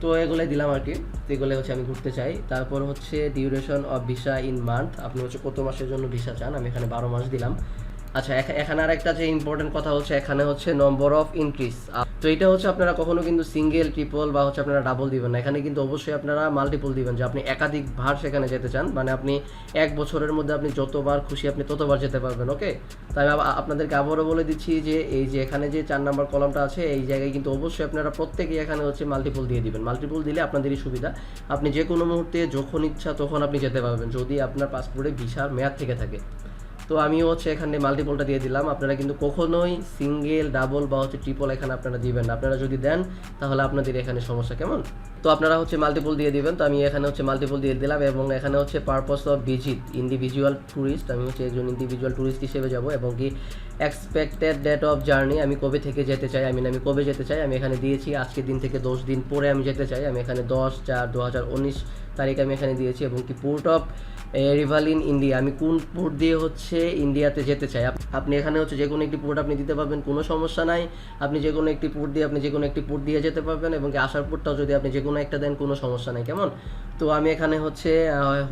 তো এগুলোই দিলাম আর কি। তো এগুলো হচ্ছে আমি ঘুরতে চাই। তারপর হচ্ছে duration of visa in month, আপনি হচ্ছে কত মাসের জন্য ভিসা চান, আমি এখানে 12 মাস দিলাম। আচ্ছা এখানে আর একটা যে ইম্পর্টেন্ট কথা হচ্ছে এখানে হচ্ছে নম্বর অফ ইনক্রিজ। তো এটা হচ্ছে আপনারা কখনো কিন্তু সিঙ্গেল ট্রিপল বা হচ্ছে আপনারা ডাবল দিবেন না, এখানে কিন্তু অবশ্যই আপনারা মাল্টিপল দিবেন, যে আপনি একাধিকবার সেখানে যেতে চান, মানে আপনি 1 বছরের মধ্যে আপনি যতবার খুশি আপনি ততবার যেতে পারবেন। ওকে, তাই আপনাদেরকে আবারও বলে দিচ্ছি যে এই যে এখানে যে 4 নাম্বার কলামটা আছে এই জায়গায় কিন্তু অবশ্যই আপনারা প্রত্যেকেই এখানে হচ্ছে মাল্টিপল দিয়ে দিবেন। মাল্টিপল দিলে আপনাদেরই সুবিধা, আপনি যে কোনো মুহূর্তে যখন ইচ্ছা তখন আপনি যেতে পারবেন যদি আপনার পাসপোর্টে ভিসার মেয়াদ থেকে থাকে। তো আমিও হচ্ছে এখানে মাল্টিপলটা দিয়ে দিলাম। আপনারা কিন্তু কখনোই সিঙ্গেল ডাবল বা হচ্ছে ট্রিপল এখানে আপনারা দিবেন না, আপনারা যদি দেন তাহলে আপনাদের এখানে সমস্যা, কেমন। তো আপনারা হচ্ছে মাল্টিপল দিয়ে দিবেন। তো আমি এখানে হচ্ছে মাল্টিপল দিয়ে দিলাম এবং এখানে হচ্ছে purpose of visit individual tourist, আমি হচ্ছে একজন ইন্ডিভিজুয়াল ট্যুরিস্ট হিসেবে যাব, এবং কি এক্সপেক্টেড ডেট অফ জার্নি, আমি কবে থেকে যেতে চাই, আমি কবে যেতে চাই আমি এখানে দিয়েছি আজকের দিন থেকে 10 দিন পরে আমি যেতে চাই, আমি এখানে 10/4/2019 তারিখ আমি এখানে দিয়েছি, এবং কি port of arrival in India, আমি কোন পোর্ট দিয়ে হচ্ছে ইন্ডিয়াতে যেতে চাই। আপনি এখানে হচ্ছে যে কোনো একটি পোর্ট আপনি দিতে পারবেন, কোনো সমস্যা নাই। আপনি যে কোনো একটি পোর্ট দিয়ে যেতে পারবেন, এবং কি আসার পোর্টটাও যদি আপনি যে কোনো একটা দেন কোনো সমস্যা নাই, কেমন। তো আমি এখানে হচ্ছে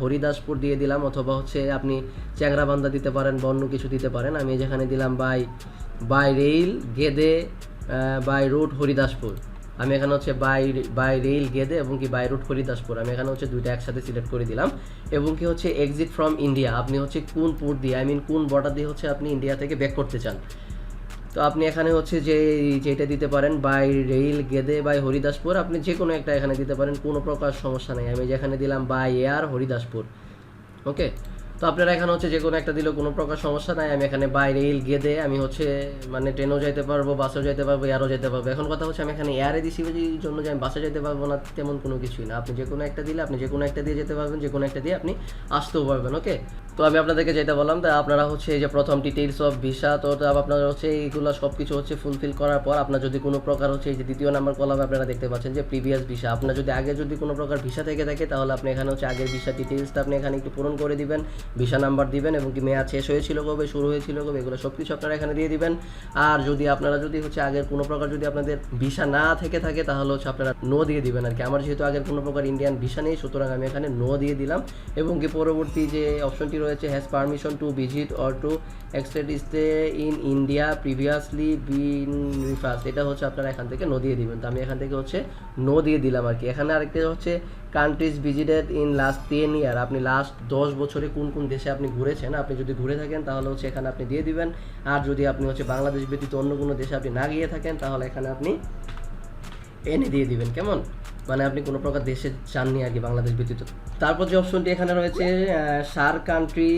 হরিদাসপুর দিয়ে দিলাম, অথবা হচ্ছে আপনি চ্যাংরাবান্ধা দিতে পারেন বা অন্য কিছু দিতে পারেন। আমি যেখানে দিলাম by rail Gede by road Haridaspur. আমি এখানে হচ্ছে বাই রেল গেদে এবং কি বাই রুট হরিদাসপুর, আমি এখানে হচ্ছে দুইটা একসাথে সিলেক্ট করে দিলাম। এবং কি হচ্ছে এক্সিট ফ্রম ইন্ডিয়া, আপনি হচ্ছে কোন পোর্ট দিয়ে কোন বর্ডার দিয়ে হচ্ছে আপনি ইন্ডিয়া থেকে ব্যাক করতে চান। তো আপনি এখানে হচ্ছে যেটা দিতে পারেন by rail Gede by Haridaspur, আপনি যে কোনো একটা এখানে দিতে পারেন, কোনো প্রকার সমস্যা নেই। আমি যেখানে দিলাম বাই এয়ার হরিদাসপুর। ওকে, তো আপনারা এখানে হচ্ছে যে কোনো একটা দিলেও কোনো প্রকার সমস্যা নাই। আমি এখানে বাই রেল গেদে আমি হচ্ছে মানে ট্রেনও যাইতে পারবো, বাসেও যেতে পারবো, এয়ারও যেতে পারবো। এখন কথা হচ্ছে আমি এখানে এয়ারে দিছি এই জন্য যে আমি বাসে যেতে পারবো না তেমন কোনো কিছুই না। আপনি যে কোনো একটা দিলে আপনি যে কোনো একটা দিয়ে যেতে পারবেন, যে কোনো একটা দিয়ে আপনি আসতেও পারবেন। ওকে, তো আমি আপনাদেরকে যেটা বললাম, তা আপনারা হচ্ছে এই যে প্রথম ডিটেইলস অফ ভিসা, তো আপনারা হচ্ছে এইগুলো সব কিছু হচ্ছে ফুলফিল করার পর আপনার যদি কোনো প্রকার হচ্ছে এই যে দ্বিতীয় নাম্বার কলামে আপনারা দেখতে পাচ্ছেন যে প্রিভিয়াস ভিসা, আপনার যদি আগে যদি কোনো প্রকার ভিসা থেকে থাকে তাহলে আপনি এখানে হচ্ছে আগের ভিসা ডিটেইলসটা আপনি এখানে একটু পূরণ করে দিবেন, ভিসা নাম্বার দিবেন এবং কি মেয়াদ শেষ হয়েছিল কবে, শুরু হয়েছিল কবে, এগুলো সব কিছু আপনারা এখানে দিয়ে দিবেন। আর যদি আপনারা যদি হচ্ছে আগের কোনো প্রকার যদি আপনাদের ভিসা না থেকে থাকে তাহলে হচ্ছে আপনারা নো দিয়ে দিবেন আর কি। আমার যেহেতু আগের কোনো প্রকার ইন্ডিয়ান ভিসা নেই, সুতরাং আমি এখানে নো দিয়ে দিলাম। এবং কি পরবর্তী যে অপশনটি রয়েছে has permission to visit or to extend stay in India previously been refused, এটা হচ্ছে আপনারা এখান থেকে নো দিয়ে দিবেন। তো আমি এখান থেকে হচ্ছে নো দিয়ে দিলাম আর কি। এখানে আরেকটা হচ্ছে কান্ট্রিজ ভিজিটেড ইন লাস্ট 10 ইয়ার, আপনি লাস্ট 10 বছরে কোন কোন দেশে আপনি ঘুরেছেন, আপনি যদি ঘুরে থাকেন তাহলে হচ্ছে এখানে আপনি দিয়ে দিবেন। আর যদি আপনি হচ্ছে বাংলাদেশ ব্যতীত অন্য কোনো দেশে আপনি না গিয়ে থাকেন তাহলে এখানে আপনি এনে দিয়ে দিবেন। কেমন, মানে আপনি কোনো প্রকার দেশে চাননি আর কি বাংলাদেশ ব্যতীত। তারপর যে অপশনটি এখানে রয়েছে সার কান্ট্রি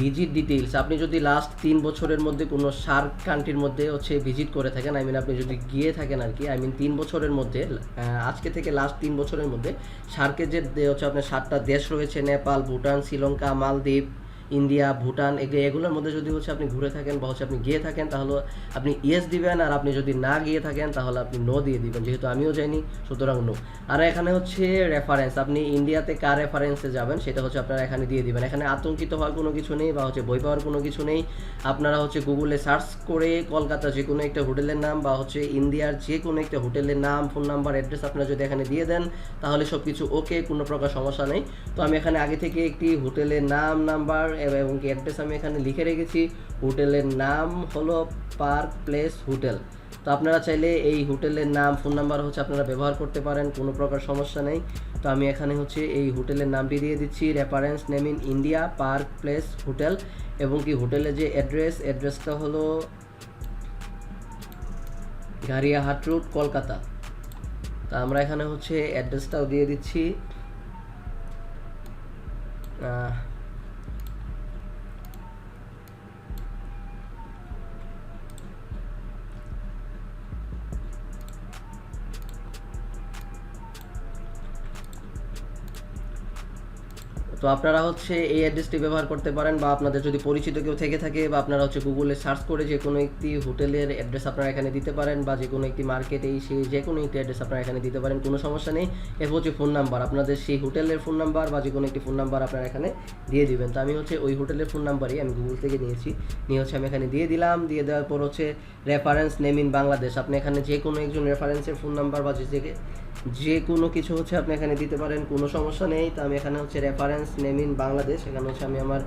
ভিজিট ডিটেইলস, আপনি যদি লাস্ট 3 বছরের মধ্যে কোনো সার্ক কান্ট্রির মধ্যে হচ্ছে ভিজিট করে থাকেন, আপনি যদি গিয়ে থাকেন আর কি, 3 বছরের মধ্যে আজকে থেকে লাস্ট 3 বছরের মধ্যে সার্কের যে হচ্ছে আপনার 7টা দেশ রয়েছে, নেপাল, ভুটান, শ্রীলঙ্কা, মালদ্বীপ, ইন্ডিয়া, ভুটান, এগুলোর মধ্যে যদি হচ্ছে আপনি ঘুরে থাকেন বা হচ্ছে আপনি গিয়ে থাকেন তাহলে আপনি ইয়েস দিবেন। আর আপনি যদি না গিয়ে থাকেন তাহলে আপনি নো দিয়ে দিবেন, যেহেতু আমিও যাইনি সুতরাং নো। আর এখানে হচ্ছে রেফারেন্স, আপনি ইন্ডিয়াতে কার রেফারেন্সে যাবেন সেটা হচ্ছে আপনারা এখানে দিয়ে দিবেন। এখানে আতঙ্কিত হওয়ার কোনো কিছু নেই বা হচ্ছে বই পাওয়ার কোনো কিছু নেই। আপনারা হচ্ছে গুগলে সার্চ করে কলকাতা যে কোনো একটা হোটেলের নাম বা হচ্ছে ইন্ডিয়ার যে কোনো একটা হোটেলের নাম, ফোন নাম্বার, অ্যাড্রেস আপনারা যদি এখানে দিয়ে দেন তাহলে সব কিছু ওকে, কোনো প্রকার সমস্যা নেই। তো আমি এখানে আগে থেকে একটি হোটেলের নাম, নাম্বার এবং কি অ্যাড্রেস আমি এখানে লিখে রেখেছি। হোটেলের নাম হলো পার্ক প্লেস হোটেল। তো আপনারা চাইলে এই হোটেলের নাম, ফোন নাম্বার হচ্ছে আপনারা ব্যবহার করতে পারেন, কোনো প্রকার সমস্যা নেই। তো আমি এখানে হচ্ছে এই হোটেলের নামটি দিয়ে দিচ্ছি, reference name in India park place hotel. এবং কি হোটেলের যে অ্যাড্রেসটা হলো গাড়িয়াহাট রোড, কলকাতা। তা আমরা এখানে হচ্ছে অ্যাড্রেসটাও দিয়ে দিচ্ছি। তো আপনারা হচ্ছে এই অ্যাড্রেসটি ব্যবহার করতে পারেন, বা আপনাদের যদি পরিচিত কেউ থেকে থাকে বা আপনারা হচ্ছে গুগলে সার্চ করে যে কোনো একটি হোটেলের অ্যাড্রেস আপনারা এখানে দিতে পারেন, বা যে কোনো একটি মার্কেটে সেই যে কোনো একটি অ্যাড্রেস আপনারা এখানে দিতে পারেন, কোনো সমস্যা নেই। এরপর হচ্ছে ফোন নাম্বার, আপনাদের সেই হোটেলের ফোন নাম্বার বা যে কোনো একটি ফোন নাম্বার আপনারা এখানে দিয়ে দিবেন। তো আমি হচ্ছে ওই হোটেলের ফোন নাম্বারই আমি গুগল থেকে নিয়ে হচ্ছে আমি এখানে দিয়ে দিলাম। দিয়ে দেওয়ার পর হচ্ছে রেফারেন্স নেম ইন বাংলাদেশ, আপনি এখানে যে কোনো একজন রেফারেন্সের ফোন নাম্বার বা যে কোনো কিছু হচ্ছে আপনি এখানে দিতে পারেন, কোনো সমস্যা নেই। তো আমি এখানে হচ্ছে রেফারেন্স নেম ইন বাংলাদেশ, এখানে হচ্ছে আমি আমার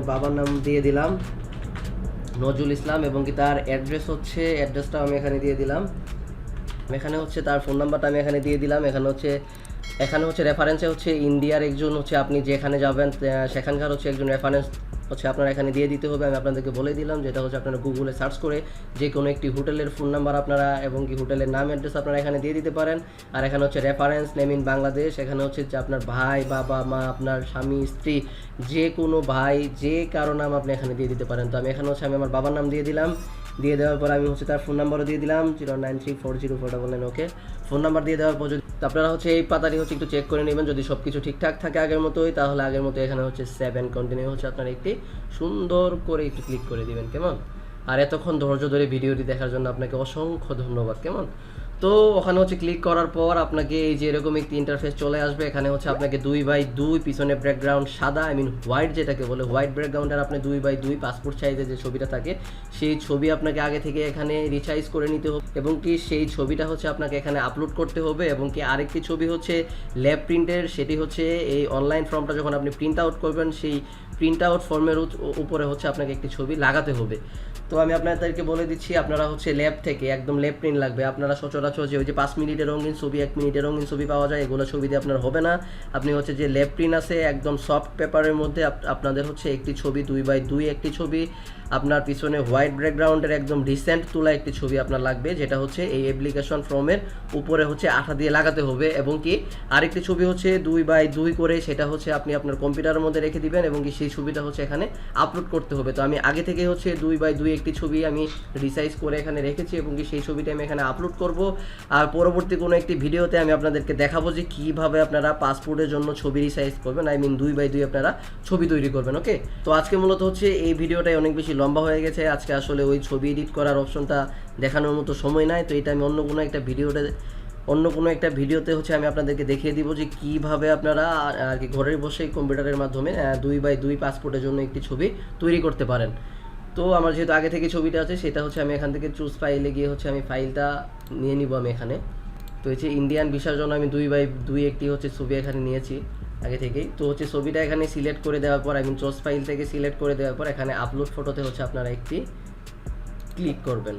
বাবার নাম দিয়ে দিলাম নজরুল ইসলাম, এবং কি তার অ্যাড্রেসটাও আমি এখানে দিয়ে দিলাম। এখানে হচ্ছে তার ফোন নাম্বারটা আমি এখানে দিয়ে দিলাম। এখানে হচ্ছে রেফারেন্সে হচ্ছে ইন্ডিয়ার একজন হচ্ছে আপনি যেখানে যাবেন সেখানকার হচ্ছে একজন রেফারেন্স হচ্ছে আপনারা এখানে দিয়ে দিতে হবে। আমি আপনাদেরকে বলে দিলাম, যেটা হচ্ছে আপনারা গুগলে সার্চ করে যে কোনো একটি হোটেলের ফোন নাম্বার আপনারা এবং কি হোটেলের নাম, অ্যাড্রেস আপনারা এখানে দিয়ে দিতে পারেন। আর এখানে হচ্ছে রেফারেন্স নেম ইন বাংলাদেশ, এখানে হচ্ছে যে আপনার ভাই, বাবা, মা, আপনার স্বামী, স্ত্রী, যে কোনো ভাই যে কারো নাম আপনি এখানে দিয়ে দিতে পারেন। তো আমি এখানে হচ্ছে আমি আমার বাবার নাম দিয়ে দিলাম। দিয়ে দেওয়ার পর আমি হচ্ছে তার ফোন নাম্বারও দিয়ে দিলাম 093400499। ওকে, ফোন নাম্বার দিয়ে দেওয়ার পর আপনারা হচ্ছে এই পাতাটি হচ্ছে একটু চেক করে নেবেন, যদি সব কিছু ঠিকঠাক থাকে আগের মতোই তাহলে আগের মতো এখানে হচ্ছে 7 কন্টিনিউ হচ্ছে আপনারা একটি সুন্দর করে একটু ক্লিক করে দিবেন। কেমন, আর এতক্ষণ ধৈর্য ধরে ভিডিওটি দেখার জন্য আপনাকে অসংখ্য ধন্যবাদ। কেমন, তো ওখানে হচ্ছে ক্লিক করার পর আপনাকে এই যে এরকম একটি ইন্টারফেস চলে আসবে। এখানে হচ্ছে আপনাকে 2x2 পিছনে ব্যাকগ্রাউন্ড সাদা, হোয়াইট যেটাকে বলে হোয়াইট ব্যাকগ্রাউন্ডের আপনি 2x2 পাসপোর্ট সাইজের যে ছবিটা থাকে সেই ছবি আপনাকে আগে থেকে এখানে রিসাইজ করে নিতে হবে, এবং কি সেই ছবিটা হচ্ছে আপনাকে এখানে আপলোড করতে হবে। এবং কি আরেকটি ছবি হচ্ছে ল্যাব প্রিন্টের, সেটি হচ্ছে এই অনলাইন ফর্মটা যখন আপনি প্রিন্ট আউট করবেন সেই প্রিন্ট আউট ফর্মের উপরে হচ্ছে আপনাকে একটি ছবি লাগাতে হবে। তো আমি আপনাদেরকে বলে দিচ্ছি, আপনারা হচ্ছে ল্যাব থেকে একদম ল্যাব প্রিন্ট লাগবে। আপনারা সচরাচর যে ওই যে 5 মিনিটের রঙিন ছবি, 1 মিনিটের রঙিন ছবি পাওয়া যায়, এগুলো ছবি দিয়ে আপনার হবে না। আপনি হচ্ছে যে ল্যাব প্রিন্ট আছে একদম সফট পেপারের মধ্যে, আপনাদের হচ্ছে একটি ছবি 2x2 একটি ছবি, আপনার পিছনে হোয়াইট ব্যাকগ্রাউন্ডের একদম রিসেন্ট তোলা একটি ছবি আপনার লাগবে, যেটা হচ্ছে এই অ্যাপ্লিকেশন ফর্মের উপরে হচ্ছে আঠা দিয়ে লাগাতে হবে। এবং কি আরেকটি ছবি হচ্ছে 2x2 করে, সেটা হচ্ছে আপনি আপনার কম্পিউটারের মধ্যে রেখে দিবেন এবং কি সেই ছবিটা হচ্ছে এখানে আপলোড করতে হবে। তো আমি আগে থেকে হচ্ছে 2x2 একটি ছবি আমি রিসাইজ করে এখানে রেখেছি এবং কি সেই ছবিটা আমি এখানে আপলোড করব। আর পরবর্তী কোনো একটি ভিডিওতে আমি আপনাদেরকে দেখাবো যে কীভাবে আপনারা পাসপোর্টের জন্য ছবি রিসাইজ করবেন, আই মিন 2x2 আপনারা ছবি তৈরি করবেন। ওকে, তো আজকে মূলত হচ্ছে এই ভিডিওটাই অনেক বেশি লম্বা হয়ে গেছে। আজকে আসলে ওই ছবি এডিট করার অপশনটা দেখানোর মতো সময় নাই, তো এটা আমি অন্য কোনো একটা ভিডিওতে হচ্ছে আমি আপনাদেরকে দেখিয়ে দিব যে কীভাবে আপনারা আর কি ঘরে বসেই কম্পিউটারের মাধ্যমে 2x2 পাসপোর্টের জন্য একটি ছবি তৈরি করতে পারেন। তো আমার যেহেতু আগে থেকে ছবিটা আছে, সেটা হচ্ছে আমি এখান থেকে চুজ ফাইলে গিয়ে হচ্ছে আমি ফাইলটা নিয়ে নিব আমি এখানে। তো হচ্ছে ইন্ডিয়ান ভিসার জন্য আমি 2x2 একটি হচ্ছে ছবি এখানে নিয়েছি আগে থেকেই। তো হচ্ছে ছবিটা এখানে সিলেক্ট করে দেওয়ার পর, আমি চুজ ফাইল থেকে সিলেক্ট করে দেওয়ার পর এখানে আপলোড ফটোতে হচ্ছে আপনারা একটি ক্লিক করবেন।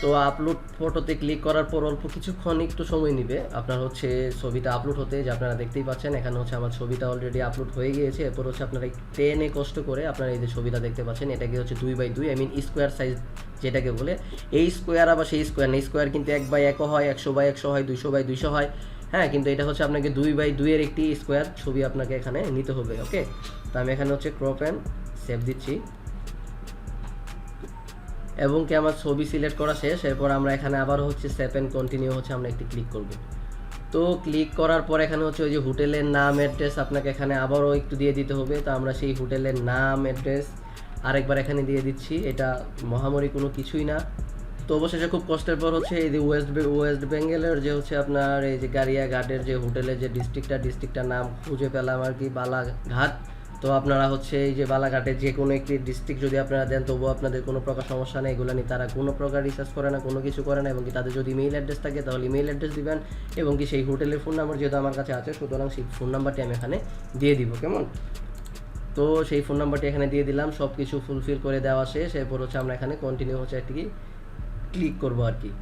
তো আপলোড ফটোতে ক্লিক করার পর অল্প কিছুক্ষণ একটু সময় নেবে আপনার হচ্ছে ছবিটা আপলোড হতে, যে আপনারা দেখতেই পাচ্ছেন এখানে হচ্ছে আমার ছবিটা অলরেডি আপলোড হয়ে গিয়েছে। এরপর হচ্ছে আপনারা টেনে কষ্ট করে আপনারা এই যে ছবিটা দেখতে পাচ্ছেন, এটাকে হচ্ছে 2x2 I mean square size যেটাকে বলে। এই স্কোয়ার আবার সেই স্কোয়ার না, স্কোয়ার কিন্তু 1x1 হয়, 100x100 হয়, 200x200 হয়, হ্যাঁ, কিন্তু এটা হচ্ছে আপনাকে 2x2 এর একটি স্কোয়ার ছবি আপনাকে এখানে নিতে হবে। ওকে, তো আমি এখানে হচ্ছে ক্রপ অ্যান্ড সেভ দিচ্ছি এবং কি আমার ছবি সিলেক্ট করা শেষ। এরপর আমরা এখানে আবার হচ্ছে সেভ অ্যান্ড কন্টিনিউ হচ্ছে আমরা একটি ক্লিক করব। তো ক্লিক করার পর এখানে হচ্ছে ওই যে হোটেলের নাম অ্যাড্রেস আপনাকে এখানে আবারও একটু দিয়ে দিতে হবে। তো আমরা সেই হোটেলের নাম অ্যাড্রেস আরেকবার এখানে দিয়ে দিচ্ছি, এটা মহামারী কোনো কিছুই না। তো অবশেষে খুব কষ্টের পর হচ্ছে এই যে ওয়েস্ট বেঙ্গলের যে হচ্ছে আপনার এই যে গাড়িয়াঘাটের যে হোটেলের যে ডিস্ট্রিক্টটার নাম খুঁজে পেলাম আর কি, বালাঘাট। তো আপনারা হচ্ছে এই যে বালাঘাটের যে কোনো একটি ডিস্ট্রিক্ট যদি আপনারা দেন তবুও আপনাদের কোনো প্রকার সমস্যা নেই, এগুলো নিয়ে তারা কোনো প্রকার রিসার্চ করে না, কোনো কিছু করে না। এবং কি তাদের যদি ইমেইল অ্যাড্রেস থাকে তাহলে ইমেইল অ্যাড্রেস দিবেন এবং কি সেই হোটেলের ফোন নাম্বার যেহেতু আমার কাছে আছে, সুতরাং সেই ফোন নাম্বারটি আমি এখানে দিয়ে দিব। কেমন? তো সেই ফোন নাম্বারটি এখানে দিয়ে দিলাম, সব কিছু ফুলফিল করে দেওয়া শেষ। এরপর হচ্ছে আমরা এখানে কন্টিনিউ হচ্ছে একটি ক্লিক করবো আর কি।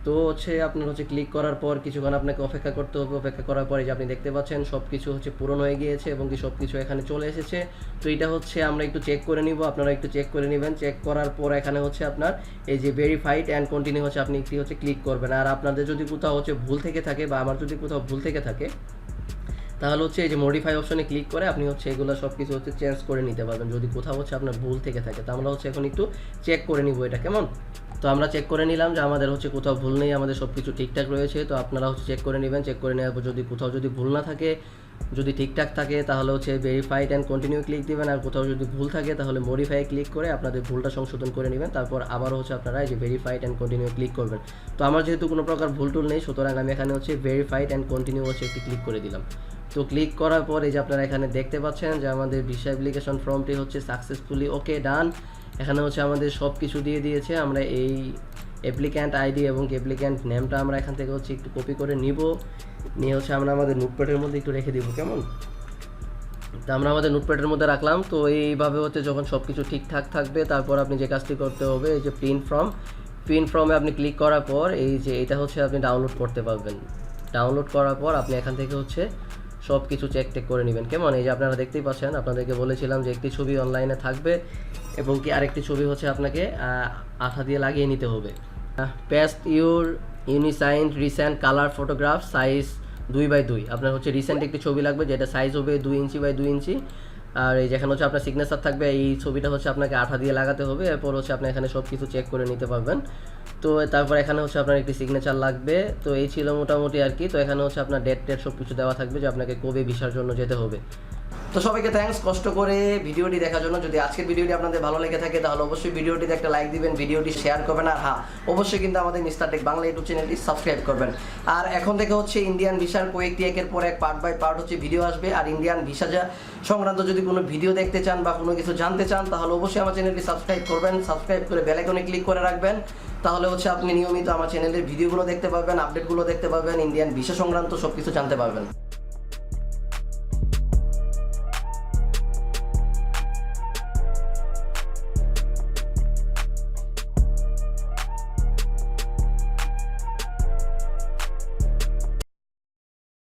তো হচ্ছে আপনার হচ্ছে ক্লিক করার পর কিছুক্ষণ আপনাকে অপেক্ষা করতে হবে। অপেক্ষা করার পরে যে আপনি দেখতে পাচ্ছেন সব কিছু হচ্ছে পূরণ হয়ে গিয়েছে এবং কি সব কিছু এখানে চলে এসেছে। তো এটা হচ্ছে আমরা একটু চেক করে নিব, আপনারা একটু চেক করে নেবেন। চেক করার পর এখানে হচ্ছে আপনার এই যে ভেরিফাইড অ্যান্ড কন্টিনিউ হচ্ছে আপনি একটি হচ্ছে ক্লিক করবেন। আর আপনাদের যদি কোথাও হচ্ছে ভুল থেকে থাকে বা আমার যদি কোথাও ভুল থেকে থাকে তাহলে হচ্ছে এই যে মডিফাই অপশনে ক্লিক করে আপনি হচ্ছে এগুলো সব কিছু হচ্ছে চেঞ্জ করে নিতে পারবেন যদি কোথাও হচ্ছে আপনার ভুল থেকে থাকে। তো আমরা হচ্ছে এখন একটু চেক করে নিব এটা। কেমন? তো আমরা চেক করে নিলাম যে আমাদের হচ্ছে কোথাও ভুল নেই, আমাদের সব কিছু ঠিকঠাক রয়েছে। তো আপনারা হচ্ছে চেক করে নেবেন। চেক করে নেওয়ার পর যদি কোথাও যদি ভুল না থাকে, যদি ঠিকঠাক থাকে তাহলে হচ্ছে ভেরিফাইড অ্যান্ড কন্টিনিউ ক্লিক দিবেন। আর কোথাও যদি ভুল থাকে তাহলে মডিফাই ক্লিক করে আপনাদের ভুলটা সংশোধন করে নেবেন। তারপর আবার হচ্ছে আপনারা এই যে ভেরিফাইড অ্যান্ড কন্টিনিউ ক্লিক করবেন। তো আমার যেহেতু কোনো প্রকার ভুল টুল নেই, সুতরাং আমি এখানে হচ্ছে ভেরিফাইড অ্যান্ড কন্টিনিউ হচ্ছে একটি ক্লিক করে দিলাম। তো ক্লিক করার পর এই যে আপনারা এখানে দেখতে পাচ্ছেন যে আমাদের ভিসা অ্যাপ্লিকেশন ফর্মটি হচ্ছে সাকসেসফুলি ওকে ডান। এখানে হচ্ছে আমাদের সব কিছু দিয়ে দিয়েছে। আমরা এই অ্যাপ্লিক্যান্ট আইডি এবং অ্যাপ্লিক্যান্ট নেমটা আমরা এখান থেকে হচ্ছে একটু কপি করে নিয়ে হচ্ছে আমরা আমাদের নোটপ্যাডের মধ্যে একটু রেখে দিব। কেমন? তো আমরা আমাদের নোটপ্যাডের মধ্যে রাখলাম। তো এইভাবে হচ্ছে যখন সব কিছু ঠিকঠাক থাকবে তারপর আপনি যে কাজটি করতে হবে, এই যে প্রিন্ট ফর্মে আপনি ক্লিক করার পর এই যে এটা হচ্ছে আপনি ডাউনলোড করতে পারবেন। ডাউনলোড করার পর আপনি এখান থেকে হচ্ছে সব কিছু চেক করে নেবেন। কেমন? এই যে আপনারা দেখতেই পাচ্ছেন, আপনাদেরকে বলেছিলাম যে একটি ছবি অনলাইনে থাকবে এবং কি আরেকটি ছবি হচ্ছে আপনাকে আঠা দিয়ে লাগিয়ে নিতে হবে। Paste your unsigned recent colour photograph size 2x2। আপনার হচ্ছে রিসেন্ট একটি ছবি লাগবে যেটা সাইজ হবে 2 ইঞ্চি বাই 2 ইঞ্চি। আর এই যেখানে হচ্ছে আপনার সিগনেচার থাকবে, এই ছবিটা হচ্ছে আপনাকে আঠা দিয়ে লাগাতে হবে। এরপর হচ্ছে আপনি এখানে সব কিছু চেক করে নিতে পারবেন। তো তারপর এখানে হচ্ছে আপনার একটি সিগনেচার লাগবে। তো এই ছিল মোটামুটি আর কি। তো এখানে হচ্ছে আপনার ডেট সব কিছু দেওয়া থাকবে যে আপনাকে কবে ভিসার জন্য যেতে হবে। তো সবাইকে থ্যাঙ্কস কষ্ট করে ভিডিওটি দেখার জন্য। যদি আজকের ভিডিওটি আপনাদের ভালো লেগে থাকে তাহলে অবশ্যই ভিডিওটিতে একটা লাইক দিবেন, ভিডিওটি শেয়ার করবেন। আর হ্যাঁ, অবশ্যই কিন্তু আমাদের মিস্টার টেক বাংলা ইউটিউব চ্যানেলটি সাবস্ক্রাইব করবেন। আর এখন থেকে হচ্ছে ইন্ডিয়ান ভিসার কয়েকটি একের পর এক পার্ট বাই পার্ট হচ্ছে ভিডিও আসবে। আর ইন্ডিয়ান ভিসা সংক্রান্ত যদি কোনো ভিডিও দেখতে চান বা কোনো কিছু জানতে চান তাহলে অবশ্যই আমার চ্যানেলটি সাবস্ক্রাইব করবেন। সাবস্ক্রাইব করে বেল আইকনে ক্লিক করে রাখবেন, তাহলে হচ্ছে আপনি নিয়মিত আমার চ্যানেলের ভিডিওগুলো দেখতে পাবেন, আপডেটগুলো দেখতে পাবেন, ইন্ডিয়ান ভিসা সংক্রান্ত সব কিছু জানতে পারবেন।